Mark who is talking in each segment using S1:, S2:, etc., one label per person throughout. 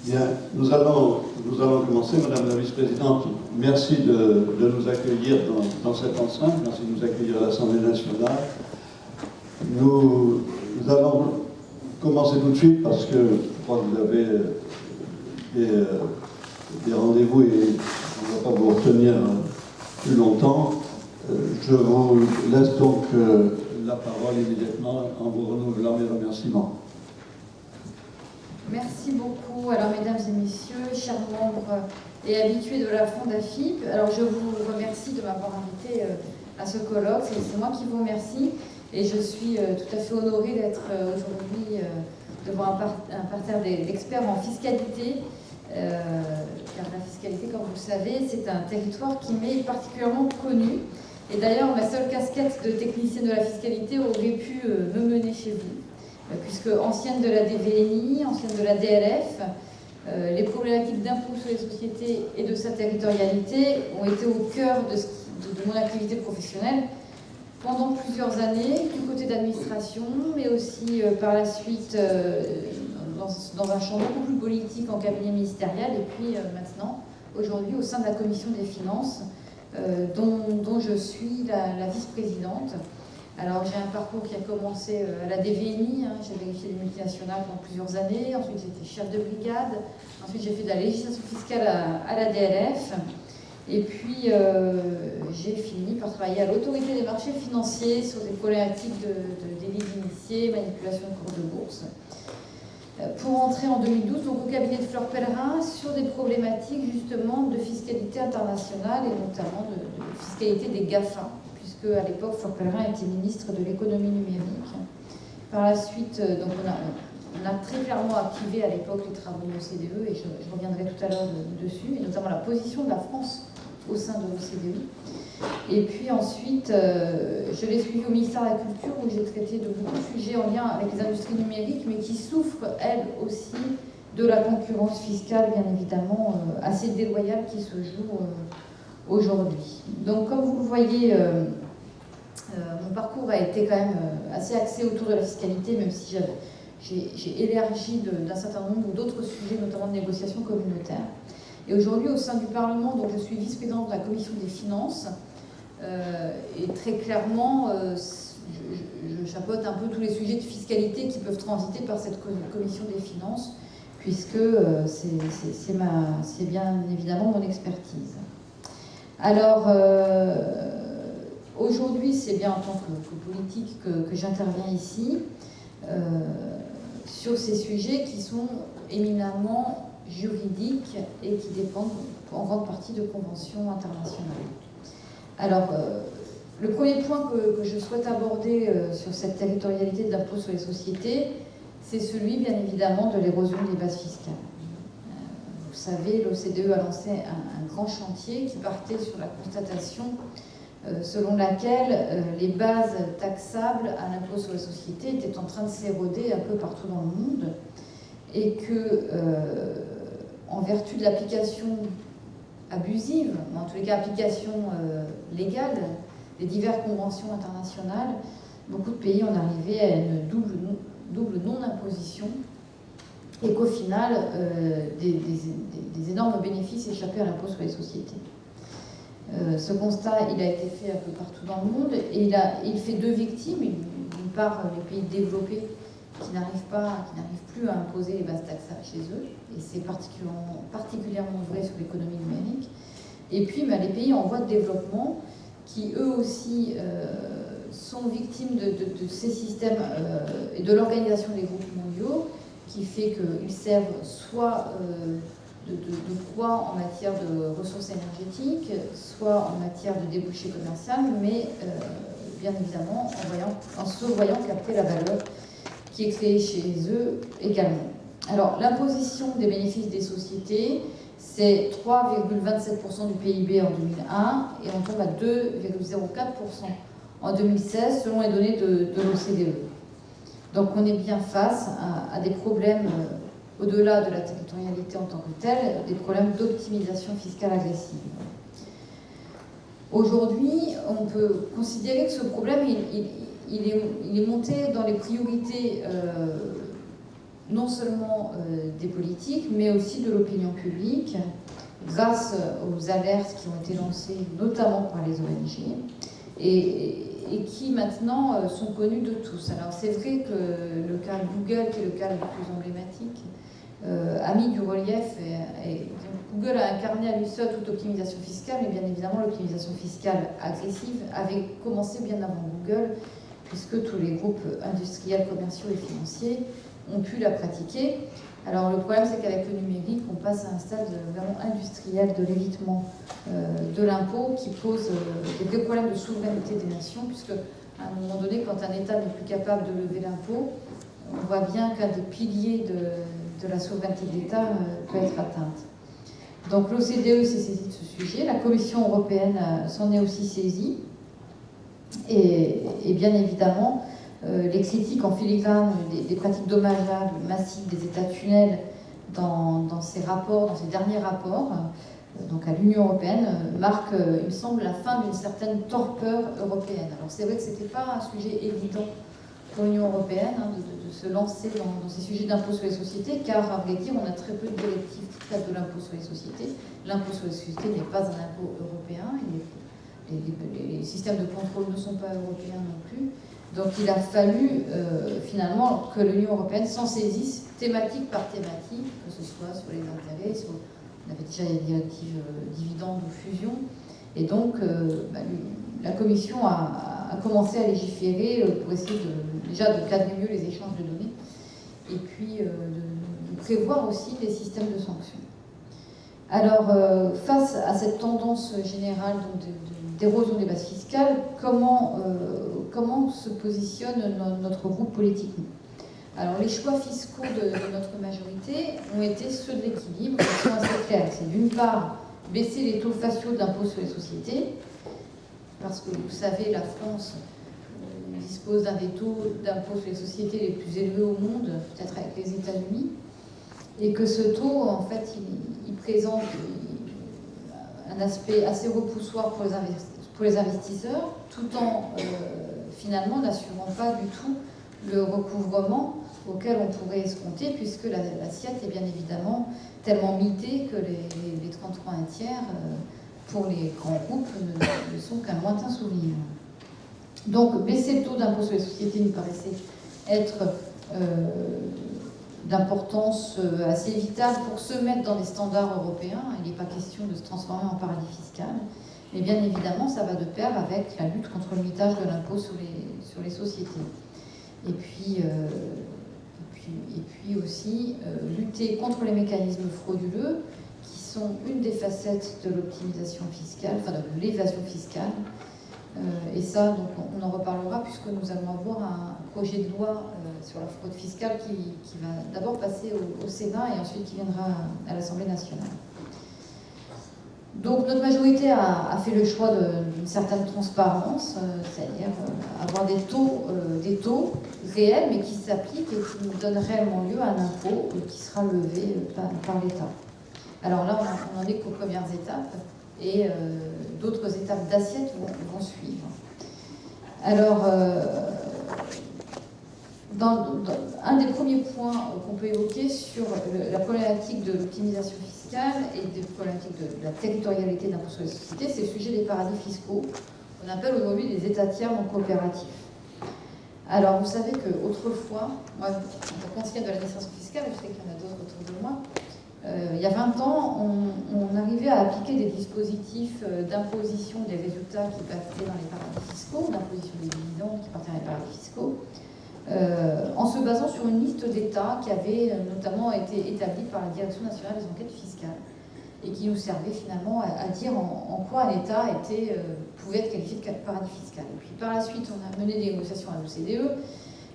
S1: Bien, nous allons commencer, Madame la Vice-Présidente. Merci de nous accueillir dans cette enceinte, merci de nous accueillir à l'Assemblée nationale. Nous allons commencer tout de suite parce que je crois que vous avez des rendez-vous et on ne va pas vous retenir plus longtemps. Je vous laisse donc la parole immédiatement en vous renouvelant mes remerciements.
S2: Merci beaucoup. Alors, mesdames et messieurs, chers membres et habitués de la Fondafip, alors je vous remercie de m'avoir invité à ce colloque. C'est moi qui vous remercie et je suis tout à fait honorée d'être aujourd'hui devant un parterre d'experts en fiscalité. Car la fiscalité, comme vous le savez, c'est un territoire qui m'est particulièrement connu. Et d'ailleurs, ma seule casquette de technicienne de la fiscalité aurait pu me mener chez vous. Puisque ancienne de la DVNI, ancienne de la DLF, les problématiques d'impôt sur les sociétés et de sa territorialité ont été au cœur de mon activité professionnelle pendant plusieurs années, du côté d'administration, mais aussi par la suite dans un champ beaucoup plus politique en cabinet ministériel, et puis maintenant, aujourd'hui, au sein de la Commission des finances, dont je suis la vice-présidente. Alors j'ai un parcours qui a commencé à la DVNI, j'ai vérifié les multinationales pendant plusieurs années, ensuite j'étais chef de brigade, ensuite j'ai fait de la législation fiscale à la DLF, et puis j'ai fini par travailler à l'autorité des marchés financiers sur des problématiques de délits d'initiés, manipulation de cours de bourse. Pour entrer en 2012 donc, au cabinet de Fleur Pellerin sur des problématiques justement de fiscalité internationale et notamment de fiscalité des GAFA. Puisque à l'époque, Fleur Pellerin était ministre de l'économie numérique. Par la suite, donc on a très clairement activé à l'époque les travaux de l'OCDE, et je reviendrai tout à l'heure dessus, et notamment la position de la France au sein de l'OCDE. Et puis ensuite, je l'ai suivi au ministère de la Culture, où j'ai traité de beaucoup de sujets en lien avec les industries numériques, mais qui souffrent, elles aussi, de la concurrence fiscale, bien évidemment, assez déloyale qui se joue aujourd'hui. Donc, comme vous le voyez, mon parcours a été quand même assez axé autour de la fiscalité, même si j'ai élargi d'un certain nombre d'autres sujets, notamment de négociation communautaire. Et aujourd'hui, au sein du Parlement, donc je suis vice-présidente de la Commission des finances, et très clairement, je chapeaute un peu tous les sujets de fiscalité qui peuvent transiter par cette Commission des finances, puisque c'est bien évidemment mon expertise. Alors, aujourd'hui, c'est bien en tant que politique que j'interviens ici sur ces sujets qui sont éminemment juridiques et qui dépendent en grande partie de conventions internationales. Alors, le premier point que je souhaite aborder sur cette territorialité de l'impôt sur les sociétés, c'est celui, bien évidemment, de l'érosion des bases fiscales. Vous savez, l'OCDE a lancé un grand chantier qui partait sur la constatation selon laquelle les bases taxables à l'impôt sur les sociétés étaient en train de s'éroder un peu partout dans le monde et que, en vertu de l'application abusive, ou en tous les cas application légale des diverses conventions internationales, beaucoup de pays en arrivaient à une double non-imposition et qu'au final, des énormes bénéfices échappaient à l'impôt sur les sociétés. Ce constat, il a été fait un peu partout dans le monde et il fait deux victimes. D'une part, les pays développés qui n'arrivent plus à imposer les bases taxables chez eux, et c'est particulièrement vrai sur l'économie numérique. Et puis, les pays en voie de développement qui, eux aussi, sont victimes de ces systèmes et de l'organisation des groupes mondiaux, qui fait qu'ils servent soit de proie en matière de ressources énergétiques, soit en matière de débouchés commerciaux, mais bien évidemment en se voyant capter la valeur qui est créée chez eux également. Alors, l'imposition des bénéfices des sociétés, c'est 3,27% du PIB en 2001 et on tombe à 2,04% en 2016 selon les données de l'OCDE. Donc on est bien face à des problèmes, au-delà de la territorialité en tant que telle, des problèmes d'optimisation fiscale agressive. Aujourd'hui, on peut considérer que ce problème, il est monté dans les priorités non seulement des politiques, mais aussi de l'opinion publique, grâce aux alertes qui ont été lancées notamment par les ONG, et qui maintenant sont connues de tous. Alors c'est vrai que le cas Google, qui est le cas le plus emblématique, a mis du relief, et Google a incarné à lui seul toute optimisation fiscale, mais bien évidemment l'optimisation fiscale agressive avait commencé bien avant Google, puisque tous les groupes industriels, commerciaux et financiers ont pu la pratiquer. Alors le problème, c'est qu'avec le numérique, on passe à un stade vraiment industriel de l'évitement de l'impôt qui pose des vrais problèmes de souveraineté des nations, puisque à un moment donné, quand un État n'est plus capable de lever l'impôt, on voit bien qu'un des piliers de la souveraineté de l'État peut être atteinte. Donc l'OCDE s'est saisie de ce sujet, la Commission européenne s'en est aussi saisie, et bien évidemment, les critiques en filigrane des pratiques dommageables massives des États tunnels dans ces rapports, dans ces derniers rapports, donc à l'Union européenne, marquent, il me semble, la fin d'une certaine torpeur européenne. Alors c'est vrai que ce n'était pas un sujet évident pour l'Union européenne de se lancer dans ces sujets d'impôt sur les sociétés, car à vrai dire, on a très peu de directives qui traitent de l'impôt sur les sociétés. L'impôt sur les sociétés n'est pas un impôt européen, les systèmes de contrôle ne sont pas européens non plus. Donc il a fallu finalement que l'Union européenne s'en saisisse thématique par thématique, que ce soit sur les intérêts, on avait déjà les directives dividendes ou fusion, et donc la Commission a commencé à légiférer pour essayer déjà de cadrer mieux les échanges de données, et puis de prévoir aussi des systèmes de sanctions. Alors, face à cette tendance générale d'érosion des bases fiscales, comment se positionne notre groupe politique? Alors, les choix fiscaux de notre majorité ont été ceux de l'équilibre, qui sont assez clairs. C'est d'une part baisser les taux faciaux d'impôt sur les sociétés, parce que vous savez, la France dispose d'un des taux d'impôt sur les sociétés les plus élevés au monde, peut-être avec les États-Unis, et que ce taux, en fait, il présente un aspect assez repoussoir pour les investisseurs, tout en finalement n'assurant pas du tout le recouvrement auquel on pourrait escompter, puisque l'assiette est bien évidemment tellement mitée que les 33 un tiers, pour les grands groupes, ne sont qu'un lointain souvenir. Donc baisser le taux d'impôt sur les sociétés nous paraissait être d'importance assez vitale pour se mettre dans les standards européens. Il n'est pas question de se transformer en paradis fiscal, mais bien évidemment ça va de pair avec la lutte contre le mitage de l'impôt sur les sociétés. Et puis aussi lutter contre les mécanismes frauduleux qui sont une des facettes de l'optimisation fiscale, enfin de l'évasion fiscale. Et ça, donc, on en reparlera puisque nous allons avoir un projet de loi sur la fraude fiscale qui va d'abord passer au Sénat et ensuite qui viendra à l'Assemblée nationale. Donc notre majorité a fait le choix d'une certaine transparence, c'est-à-dire avoir des taux réels mais qui s'appliquent et qui donnent réellement lieu à un impôt qui sera levé par l'État. Alors là, on n'en est qu'aux premières étapes et d'autres étapes d'assiette vont suivre. Alors, un des premiers points qu'on peut évoquer sur la problématique de l'optimisation fiscale et des problématiques de la territorialité d'impôt sur les sociétés, c'est le sujet des paradis fiscaux, qu'on appelle aujourd'hui des États tiers non coopératifs. Alors, vous savez qu'autrefois, moi, en tant qu'ancienne de l'administration fiscale, je sais qu'il y en a d'autres autour de moi, il y a 20 ans, on arrivait à appliquer des dispositifs d'imposition des résultats qui partaient dans les paradis fiscaux, d'imposition des dividendes qui partaient dans les paradis fiscaux, en se basant sur une liste d'États qui avait notamment été établie par la Direction nationale des enquêtes fiscales et qui nous servait finalement à dire en quoi un État pouvait être qualifié de paradis fiscal. Et puis par la suite, on a mené des négociations à l'OCDE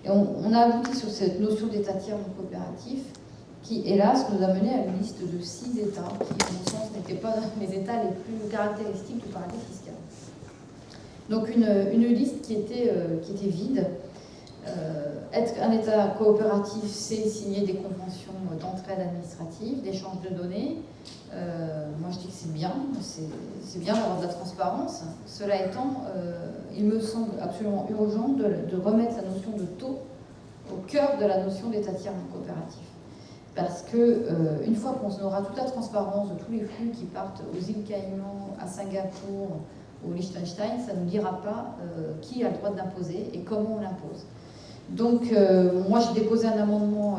S2: et on a abouti sur cette notion d'État tiers non coopératif qui, hélas, nous a mené à une liste de 6 États qui, à mon sens, n'étaient pas les États les plus caractéristiques du paradis fiscal. Donc une liste qui était vide. Être un État coopératif, c'est signer des conventions d'entraide administrative, d'échange de données. Moi, je dis que c'est bien d'avoir de la transparence. Cela étant, il me semble absolument urgent de remettre la notion de taux au cœur de la notion d'État tiers non coopératif. Parce que une fois qu'on aura toute la transparence de tous les flux qui partent aux îles Caïmans, à Singapour, au Liechtenstein, ça ne nous dira pas qui a le droit de l'imposer et comment on l'impose. Donc, moi, j'ai déposé un amendement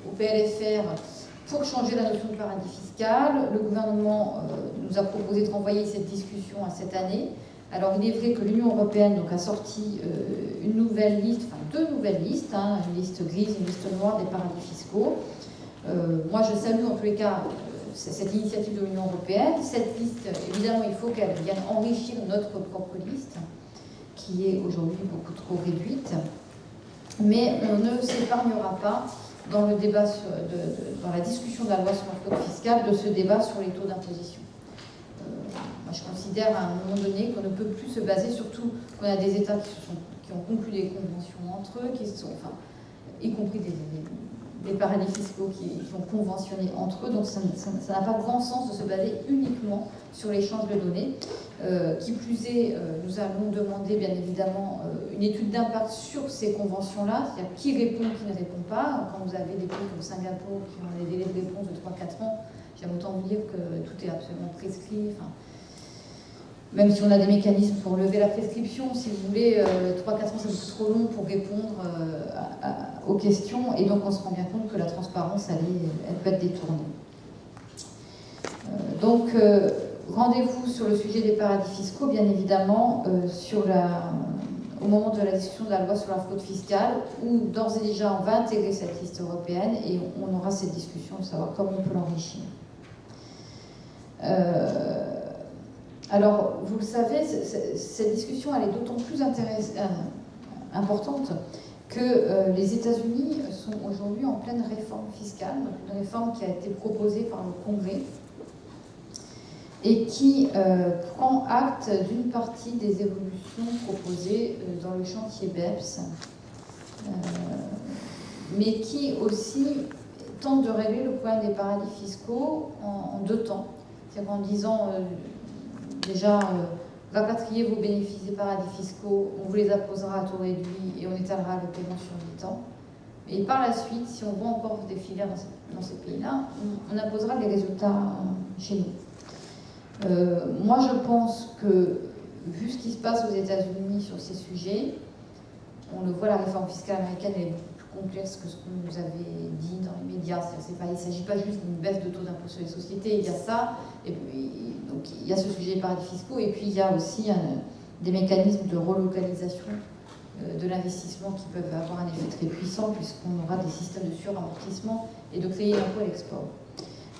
S2: au PLFR pour changer la notion de paradis fiscal. Le gouvernement nous a proposé de renvoyer cette discussion à cette année. Alors, il est vrai que l'Union européenne donc, a sorti une nouvelle liste, enfin 2 nouvelles listes, hein, une liste grise et une liste noire des paradis fiscaux. Moi, je salue en tous les cas cette initiative de l'Union européenne. Cette liste, évidemment, il faut qu'elle vienne enrichir notre propre liste, qui est aujourd'hui beaucoup trop réduite. Mais on ne s'épargnera pas dans le débat, dans la discussion de la loi sur la fraude fiscale, de ce débat sur les taux d'imposition. Moi, je considère à un moment donné qu'on ne peut plus se baser, surtout qu'on a des États qui ont conclu des conventions entre eux, y compris des paradis fiscaux qui ont conventionné entre eux. Donc ça n'a pas grand sens de se baser uniquement sur l'échange de données. Qui plus est, nous allons demander bien évidemment une étude d'impact sur ces conventions-là, c'est-à-dire qui répond, qui ne répond pas. Quand vous avez des pays comme Singapour qui ont des délais de réponse de 3-4 ans, j'aime autant vous dire que tout est absolument prescrit. Enfin, même si on a des mécanismes pour lever la prescription, si vous voulez, 3-4 ans, c'est beaucoup trop long pour répondre aux questions. Et donc, on se rend bien compte que la transparence, elle peut être détournée. Donc, rendez-vous sur le sujet des paradis fiscaux, bien évidemment, au moment de la discussion de la loi sur la fraude fiscale, où d'ores et déjà, on va intégrer cette liste européenne et on aura cette discussion de savoir comment on peut l'enrichir. Alors, vous le savez, cette discussion, elle est d'autant plus importante que les États-Unis sont aujourd'hui en pleine réforme fiscale, une réforme qui a été proposée par le Congrès et qui prend acte d'une partie des évolutions proposées dans le chantier BEPS, mais qui aussi tente de régler le problème des paradis fiscaux en 2 temps. C'est-à-dire en disant déjà, rapatriez vos bénéfices des paradis fiscaux, on vous les apposera à taux réduit et on étalera le paiement sur 8 ans. Et par la suite, si on voit encore des filières dans ces pays-là, on imposera les résultats chez nous. Moi, je pense que, vu ce qui se passe aux États-Unis sur ces sujets, on le voit, la réforme fiscale américaine est beaucoup plus complexe que ce qu'on nous avait dit dans les médias. Il ne s'agit pas juste d'une baisse de taux d'impôt sur les sociétés, il y a ça, et puis donc, il y a ce sujet des paradis fiscaux, et puis il y a aussi des mécanismes de relocalisation de l'investissement qui peuvent avoir un effet très puissant, puisqu'on aura des systèmes de suramortissement et de créer l'impôt à l'export.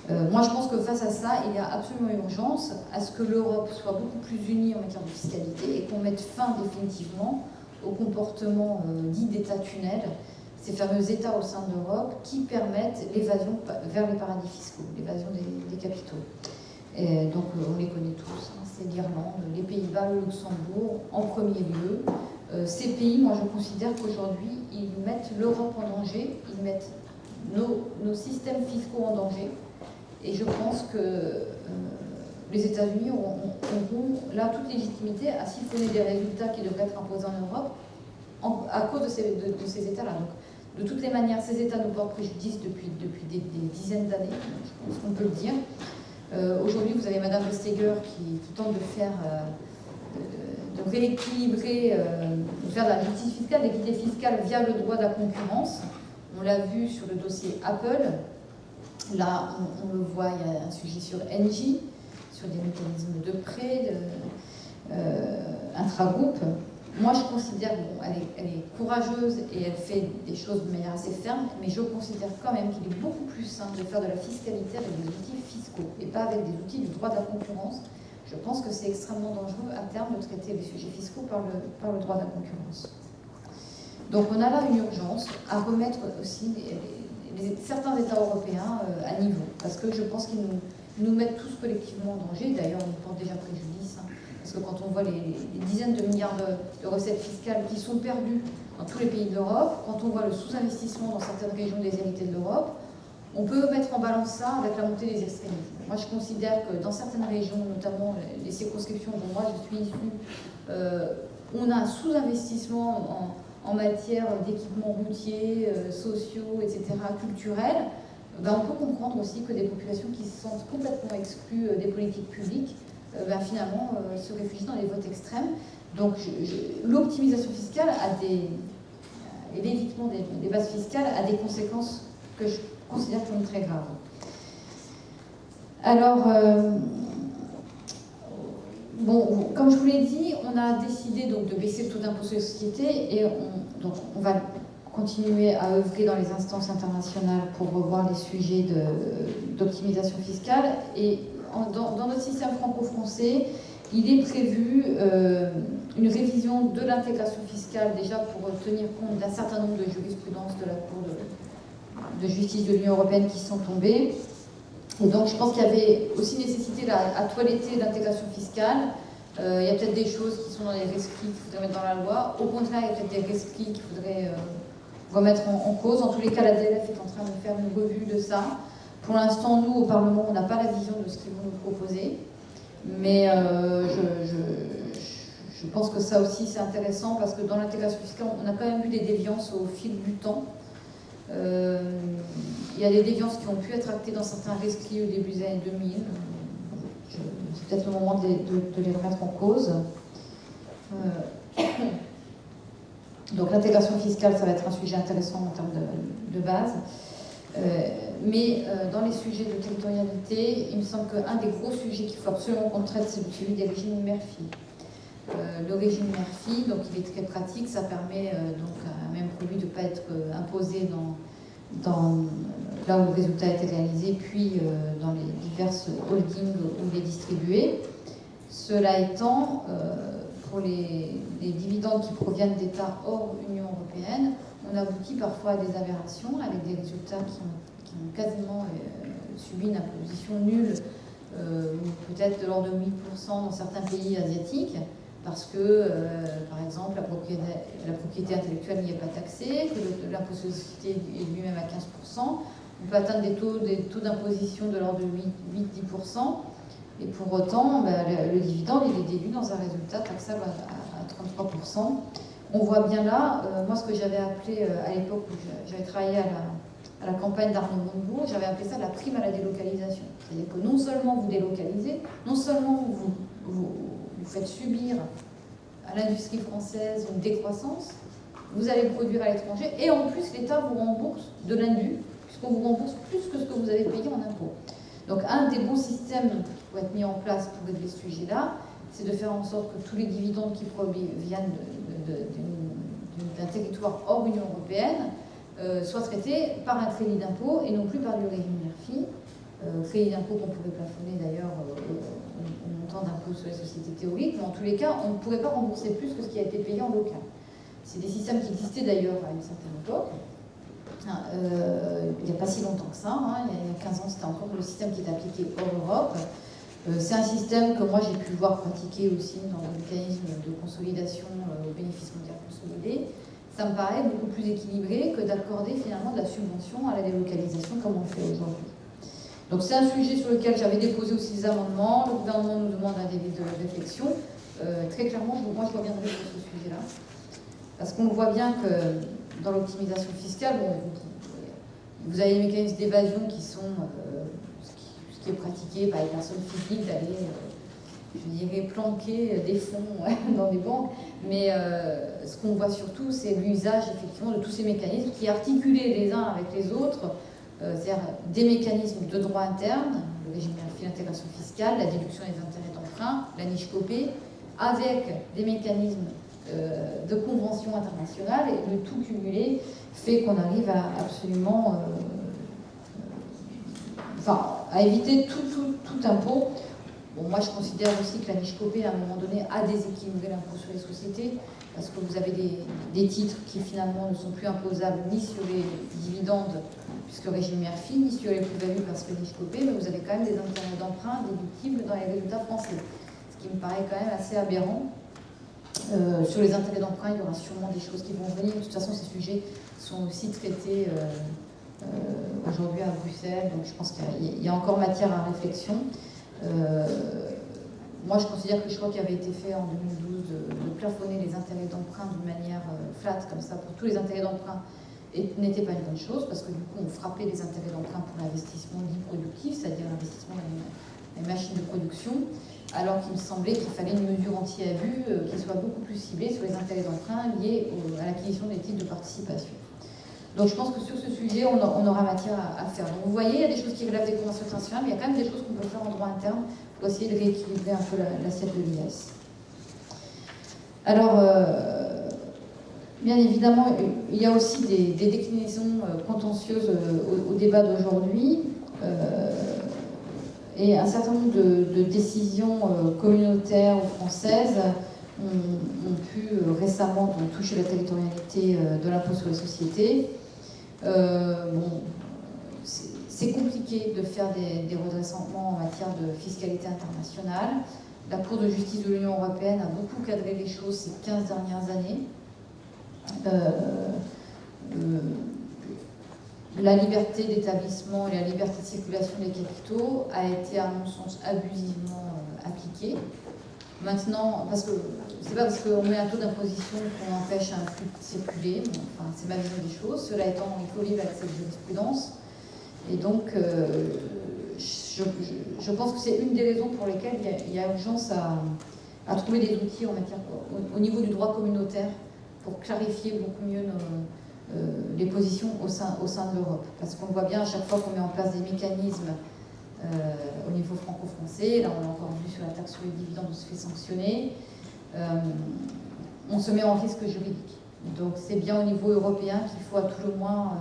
S2: Moi, je pense que face à ça, il y a absolument urgence à ce que l'Europe soit beaucoup plus unie en matière de fiscalité et qu'on mette fin définitivement au comportement dit d'État tunnel, ces fameux États au sein de l'Europe qui permettent l'évasion vers les paradis fiscaux, l'évasion des capitaux. Et donc, on les connaît tous, hein, c'est l'Irlande, les Pays-Bas, le Luxembourg en premier lieu. Ces pays, moi, je considère qu'aujourd'hui, ils mettent l'Europe en danger, ils mettent nos systèmes fiscaux en danger. Et je pense que les États-Unis auront là toute légitimité à siphonner des résultats qui devraient être imposés en Europe à cause de ces États-là. Donc, de toutes les manières, ces États nous portent préjudice depuis des dizaines d'années, je pense qu'on peut le dire. Aujourd'hui, vous avez Madame Vestager qui tente de rééquilibrer, de faire de la justice fiscale, de l'équité fiscale via le droit de la concurrence. On l'a vu sur le dossier Apple. Là, on le voit, il y a un sujet sur Engie, sur des mécanismes de prêt, intra-groupe. Moi, je considère, bon, elle est courageuse et elle fait des choses de manière assez ferme, mais je considère quand même qu'il est beaucoup plus simple de faire de la fiscalité avec des outils fiscaux et pas avec des outils du droit de la concurrence. Je pense que c'est extrêmement dangereux à terme de traiter les sujets fiscaux par le droit de la concurrence. Donc, on a là une urgence à remettre aussi certains États européens à niveau, parce que je pense qu'ils nous mettent tous collectivement en danger. D'ailleurs, on nous porte déjà préjudice, hein, parce que quand on voit les dizaines de milliards de recettes fiscales qui sont perdues dans tous les pays d'Europe, quand on voit le sous-investissement dans certaines régions déshéritées de l'Europe, on peut mettre en balance ça avec la montée des extrémismes. Moi, je considère que dans certaines régions, notamment les circonscriptions dont moi je suis issue, on a un sous-investissement en matière d'équipements routiers, sociaux, etc., culturels, on peut comprendre aussi que des populations qui se sentent complètement exclues des politiques publiques, finalement, se réfugient dans les votes extrêmes. Donc l'optimisation fiscale et l'évitement des bases fiscales a des conséquences que je considère comme très graves. Alors, comme je vous l'ai dit, on a décidé donc de baisser le taux d'impôt sur les sociétés et on va continuer à œuvrer dans les instances internationales pour revoir les sujets d'optimisation fiscale. Et dans notre système franco-français, il est prévu une révision de l'intégration fiscale, déjà pour tenir compte d'un certain nombre de jurisprudences de la Cour de justice de l'Union européenne qui sont tombées. Et donc je pense qu'il y avait aussi nécessité à toiletter l'intégration fiscale. Il y a peut-être des choses qui sont dans les rescrits qu'il faudrait mettre dans la loi. Au contraire, il y a peut-être des rescrits qu'il faudrait remettre en cause. En tous les cas, la DLF est en train de faire une revue de ça. Pour l'instant, nous, au Parlement, on n'a pas la vision de ce qu'ils vont nous proposer. Mais je pense que ça aussi, c'est intéressant parce que dans l'intégration fiscale, on a quand même eu des déviances au fil du temps. Il y a des déviances qui ont pu être actées dans certains rescrits au début des années 2000. C'est peut-être le moment de les remettre en cause. Donc l'intégration fiscale, ça va être un sujet intéressant en termes de base. Mais dans les sujets de territorialité, il me semble qu'un des gros sujets qu'il faut absolument qu'on traite, c'est celui des régimes mère-fille. Le régime mère-fille, donc il est très pratique, ça permet donc à un même produit de ne pas être imposé là où le résultat a été réalisé, puis dans les diverses holdings où il est distribué. Cela étant, pour les dividendes qui proviennent d'États hors Union européenne, on aboutit parfois à des aberrations avec des résultats qui ont quasiment subi une imposition nulle, peut-être de l'ordre de 1000% dans certains pays asiatiques, parce que, par exemple, la propriété intellectuelle n'y est pas taxée, que l'impôt sur les sociétés est lui-même à 15%. On peut atteindre des taux d'imposition de l'ordre de 8-10%, et pour autant, le dividende il est déduit dans un résultat taxable à 33%. On voit bien là, moi ce que j'avais appelé à l'époque où j'avais travaillé à la campagne d'Arnaud Montebourg, j'avais appelé ça la prime à la délocalisation. C'est-à-dire que non seulement vous délocalisez, non seulement vous faites subir à l'industrie française une décroissance, vous allez produire à l'étranger, et en plus l'État vous rembourse de l'indu, puisqu'on vous rembourse plus que ce que vous avez payé en impôts. Donc un des bons systèmes qui pourrait être mis en place pour régler ce sujet-là, c'est de faire en sorte que tous les dividendes qui proviennent d'un territoire hors Union européenne soient traités par un crédit d'impôt et non plus par du régime mère-fille. Crédit d'impôt qu'on pourrait plafonner d'ailleurs au montant d'impôt sur les sociétés théoriques, mais en tous les cas, on ne pourrait pas rembourser plus que ce qui a été payé en local. C'est des systèmes qui existaient d'ailleurs à une certaine époque. Il n'y a pas si longtemps que ça, il y a 15 ans, c'était encore le système qui était appliqué hors Europe. C'est un système que moi j'ai pu voir pratiquer aussi dans le mécanisme de consolidation au bénéfice mondial consolidé. Ça me paraît beaucoup plus équilibré que d'accorder finalement de la subvention à la délocalisation comme on le fait aujourd'hui. Donc c'est un sujet sur lequel j'avais déposé aussi des amendements. Le gouvernement nous demande un délai de réflexion. Très clairement, moi je reviendrai sur ce sujet-là. Parce qu'on voit bien que dans l'optimisation fiscale, vous avez des mécanismes d'évasion qui sont ce qui est pratiqué par les personnes physiques d'aller, je dirais, planquer des fonds dans des banques. Mais ce qu'on voit surtout, c'est l'usage effectivement de tous ces mécanismes qui articulés les uns avec les autres, c'est-à-dire des mécanismes de droit interne, le régime mère-fille, l'intégration fiscale, la déduction des intérêts d'emprunt, la niche copée, avec des mécanismes de conventions internationales, et le tout cumulé fait qu'on arrive à absolument à éviter tout impôt. Bon, moi je considère aussi que la niche copée à un moment donné a déséquilibré l'impôt sur les sociétés, parce que vous avez des titres qui finalement ne sont plus imposables ni sur les dividendes puisque le régime mère-fille, ni sur les plus-values parce que niche copée, mais vous avez quand même des intérêts d'emprunt déductibles dans les résultats français, ce qui me paraît quand même assez aberrant. Sur les intérêts d'emprunt, il y aura sûrement des choses qui vont venir. De toute façon, ces sujets sont aussi traités aujourd'hui à Bruxelles, donc je pense qu'il y a encore matière à réflexion. moi, je considère que le choix qui avait été fait en 2012 de plafonner les intérêts d'emprunt d'une manière flat, comme ça, pour tous les intérêts d'emprunt, n'était pas une bonne chose, parce que du coup, on frappait les intérêts d'emprunt pour l'investissement dit productif, c'est-à-dire l'investissement dans les machines de production, alors qu'il me semblait qu'il fallait une mesure anti-abus qui soit beaucoup plus ciblée sur les intérêts d'emprunt liés à l'acquisition des titres de participation. Donc je pense que sur ce sujet, on aura matière à faire. Donc vous voyez, il y a des choses qui relèvent des conventions internationales, mais il y a quand même des choses qu'on peut faire en droit interne pour essayer de rééquilibrer un peu l'assiette de l'IS. Alors, bien évidemment, il y a aussi des déclinaisons contentieuses au débat d'aujourd'hui. Et un certain nombre de décisions communautaires ou françaises ont pu récemment toucher la territorialité de l'impôt sur les sociétés. Bon, c'est compliqué de faire des redressements en matière de fiscalité internationale. La Cour de justice de l'Union européenne a beaucoup cadré les choses ces 15 dernières années. La liberté d'établissement et la liberté de circulation des capitaux a été, à mon sens, abusivement appliquée. Maintenant, parce que c'est pas parce qu'on met un taux d'imposition qu'on empêche un flux de circuler, enfin, c'est ma vision des choses. Cela étant, il faut vivre avec cette jurisprudence. Et donc, je pense que c'est une des raisons pour lesquelles il y a urgence à trouver des outils en matière, au niveau du droit communautaire pour clarifier beaucoup mieux les positions au sein de l'Europe. Parce qu'on voit bien à chaque fois qu'on met en place des mécanismes au niveau franco-français, là on l'a encore vu sur la taxe sur les dividendes, on se fait sanctionner, on se met en risque juridique. Donc c'est bien au niveau européen qu'il faut à tout le moins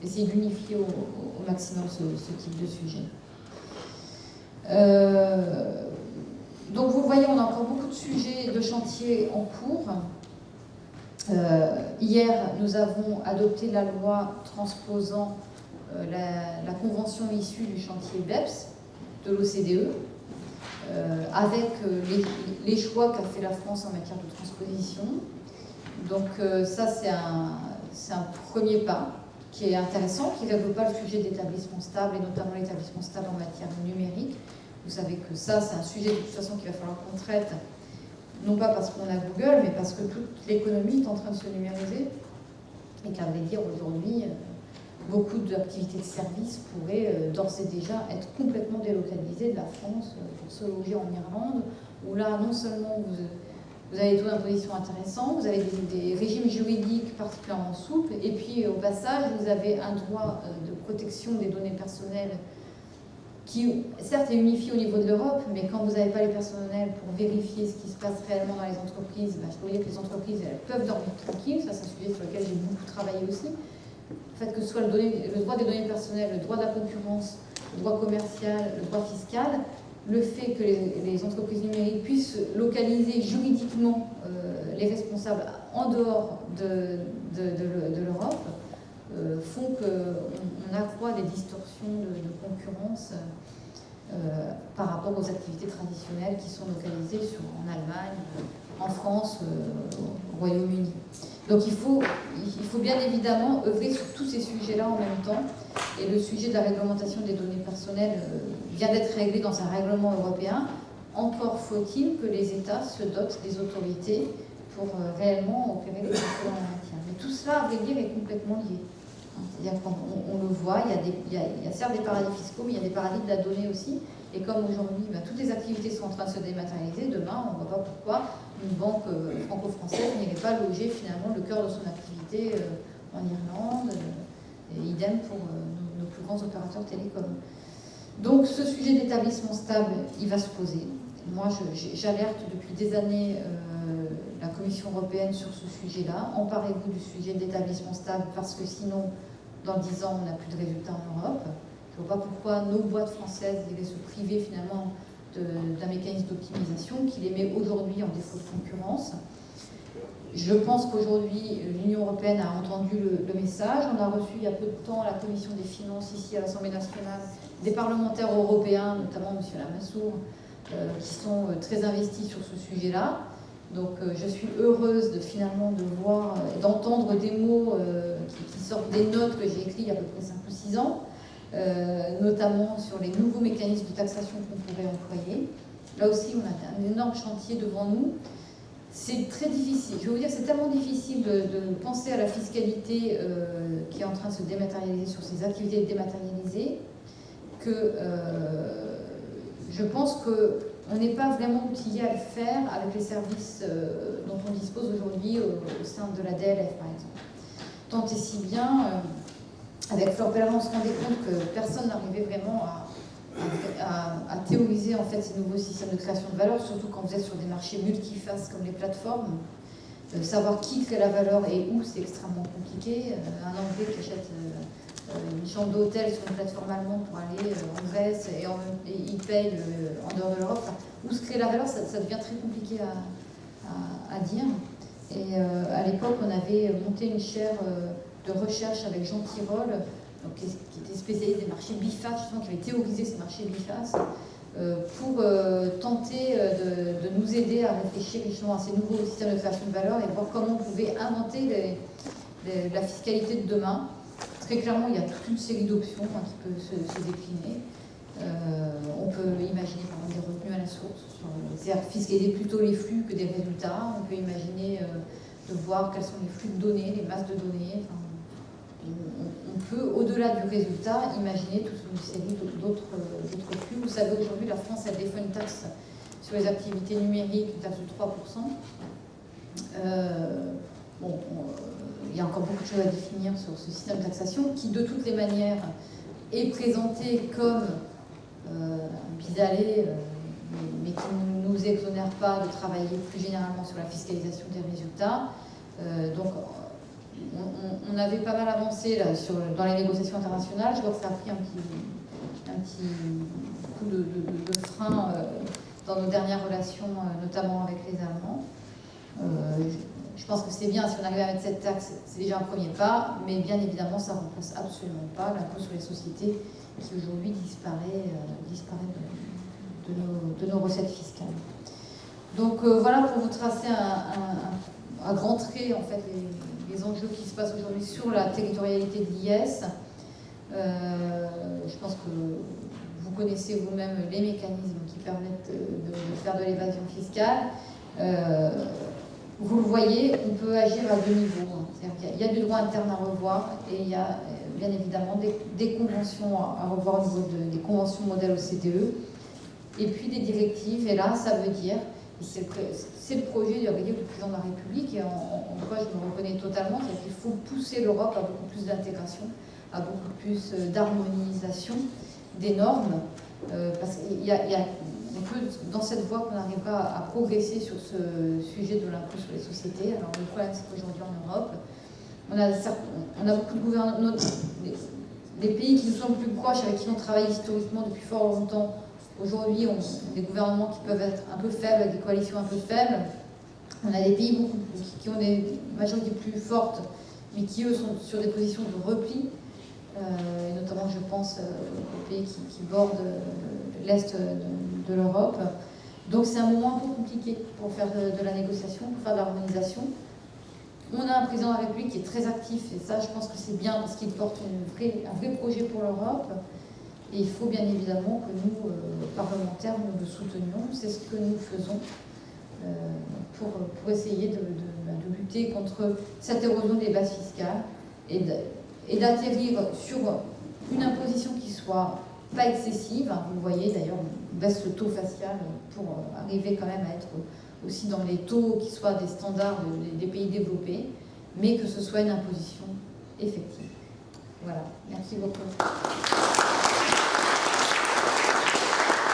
S2: essayer d'unifier au maximum ce type de sujet. Donc vous voyez, on a encore beaucoup de sujets de chantier en cours. Hier, nous avons adopté la loi transposant la convention issue du chantier BEPS de l'OCDE, avec les choix qu'a fait la France en matière de transposition. Donc ça, c'est un premier pas qui est intéressant, qui ne règle pas le sujet d'établissement stable, et notamment l'établissement stable en matière numérique. Vous savez que ça, c'est un sujet de toute façon qu'il va falloir qu'on traite, non pas parce qu'on a Google, mais parce que toute l'économie est en train de se numériser, et qu'à vrai dire, aujourd'hui, beaucoup d'activités de services pourraient d'ores et déjà être complètement délocalisées de la France pour se loger en Irlande, où là, non seulement vous avez des taux d'imposition intéressants, vous avez des régimes juridiques particulièrement souples, et puis au passage, vous avez un droit de protection des données personnelles qui, certes, est unifié au niveau de l'Europe, mais quand vous n'avez pas les personnels pour vérifier ce qui se passe réellement dans les entreprises, je peux vous dire que les entreprises elles peuvent dormir tranquilles, ça c'est un sujet sur lequel j'ai beaucoup travaillé aussi. Le fait que ce soit le droit des données personnelles, le droit de la concurrence, le droit commercial, le droit fiscal, le fait que les entreprises numériques puissent localiser juridiquement les responsables en dehors de l'Europe font qu'on accroît des distorsions de concurrence par rapport aux activités traditionnelles qui sont localisées en Allemagne, en France, au Royaume-Uni. Donc il faut bien évidemment œuvrer sur tous ces sujets-là en même temps. Et le sujet de la réglementation des données personnelles vient d'être réglé dans un règlement européen. Encore faut-il que les États se dotent des autorités pour réellement opérer les contrôles en matière. Mais tout cela, à vrai dire, est complètement lié. C'est-à-dire qu'on le voit, il y a certes des paradis fiscaux, mais il y a des paradis de la donnée aussi. Et comme aujourd'hui, toutes les activités sont en train de se dématérialiser, demain, on ne voit pas pourquoi une banque franco-française n'irait pas loger finalement le cœur de son activité en Irlande, et idem pour nos plus grands opérateurs télécoms. Donc ce sujet d'établissement stable, il va se poser. Moi, j'alerte depuis des années la Commission européenne sur ce sujet-là. Emparez-vous du sujet d'établissement stable parce que sinon, dans 10 ans, on n'a plus de résultats en Europe. Je ne vois pas pourquoi nos boîtes françaises iraient se priver finalement d'un mécanisme d'optimisation qui les met aujourd'hui en défaut de concurrence. Je pense qu'aujourd'hui, l'Union européenne a entendu le message. On a reçu il y a peu de temps à la Commission des finances ici à l'Assemblée nationale des parlementaires européens, notamment M. Lamassoure, qui sont très investis sur ce sujet-là. Donc je suis heureuse finalement de voir et d'entendre des mots qui sortent des notes que j'ai écrites il y a à peu près 5 ou 6 ans, notamment sur les nouveaux mécanismes de taxation qu'on pourrait employer. là aussi, on a un énorme chantier devant nous. C'est très difficile. Je vais vous dire, c'est tellement difficile de penser à la fiscalité qui est en train de se dématérialiser sur ces activités dématérialisées que je pense qu'on n'est pas vraiment outillé à le faire avec les services dont on dispose aujourd'hui au sein de la DLF, par exemple. Tant et si bien, avec Flore Pellerin, on se rendait compte que personne n'arrivait vraiment à théoriser en fait ces nouveaux systèmes de création de valeur, surtout quand vous êtes sur des marchés multifaces comme les plateformes. Savoir qui crée la valeur et où, c'est extrêmement compliqué. Un Anglais qui achète une chambre d'hôtel sur une plateforme allemande pour aller en Grèce et il paye en dehors de l'Europe. Enfin, où se crée la valeur, ça devient très compliqué à dire. Et à l'époque, on avait monté une chaire de recherche avec Jean Tirole, donc, qui était spécialiste des marchés bifaces, justement, qui avait théorisé ces marchés bifaces, pour tenter de nous aider à réfléchir justement à ces nouveaux systèmes de création de valeur et voir comment on pouvait inventer la fiscalité de demain. Très clairement, il y a toute une série d'options qui peuvent se décliner. On peut imaginer par exemple des revenus à la source, c'est-à-dire fiscaliser plutôt les flux que des résultats. On peut imaginer de voir quels sont les flux de données, les masses de données. Enfin, on peut, au-delà du résultat, imaginer toute une série d'autres flux. Vous savez, aujourd'hui, la France a défait une taxe sur les activités numériques, une taxe de 3%. Il y a encore beaucoup de choses à définir sur ce système de taxation qui, de toutes les manières, est présenté comme un pis-aller, mais qui ne nous exonère pas de travailler plus généralement sur la fiscalisation des résultats. Donc, on avait pas mal avancé là, dans les négociations internationales. Je vois que ça a pris un petit coup de frein dans nos dernières relations, notamment avec les Allemands. Je pense que c'est bien, si on arrive à mettre cette taxe, c'est déjà un premier pas, mais bien évidemment, ça ne remplace absolument pas l'impôt sur les sociétés qui aujourd'hui disparaît de nos recettes fiscales. Donc voilà pour vous tracer à grands traits en fait, les enjeux qui se passent aujourd'hui sur la territorialité de l'IS. Je pense que vous connaissez vous-même les mécanismes qui permettent de faire de l'évasion fiscale. Vous le voyez, on peut agir à deux niveaux. C'est-à-dire qu'il y a du droit interne à revoir et il y a bien évidemment des conventions à revoir au niveau des conventions modèles OCDE et puis des directives. Et là, ça veut dire, c'est le projet du président de la République et en quoi je me reconnais totalement, c'est qu'il faut pousser l'Europe à beaucoup plus d'intégration, à beaucoup plus d'harmonisation des normes, parce qu'il y a on peut, dans cette voie, qu'on arrivera à progresser sur ce sujet de l'impôt sur les sociétés. Alors le problème, c'est qu'aujourd'hui en Europe, on a beaucoup de gouvernements, les pays qui nous sont le plus proches, avec qui on travaille historiquement depuis fort longtemps, aujourd'hui ont des gouvernements qui peuvent être un peu faibles, avec des coalitions un peu faibles. On a des pays qui ont des majorités plus fortes, mais qui, eux, sont sur des positions de repli. Et notamment, je pense aux pays qui bordent l'Est de l'Europe. Donc c'est un moment un peu compliqué pour faire de la négociation, pour faire de l'harmonisation. On a un président de la République qui est très actif, et ça, je pense que c'est bien, parce qu'il porte un vrai projet pour l'Europe. Et il faut bien évidemment que nous, parlementaires, nous le soutenions. C'est ce que nous faisons pour essayer de lutter contre cette érosion des bases fiscales et d'atterrir sur une imposition qui soit pas excessive. Vous le voyez d'ailleurs, on baisse le taux facial pour arriver quand même à être aussi dans les taux qui soient des standards des pays développés, mais que ce soit une imposition effective. Voilà, merci beaucoup.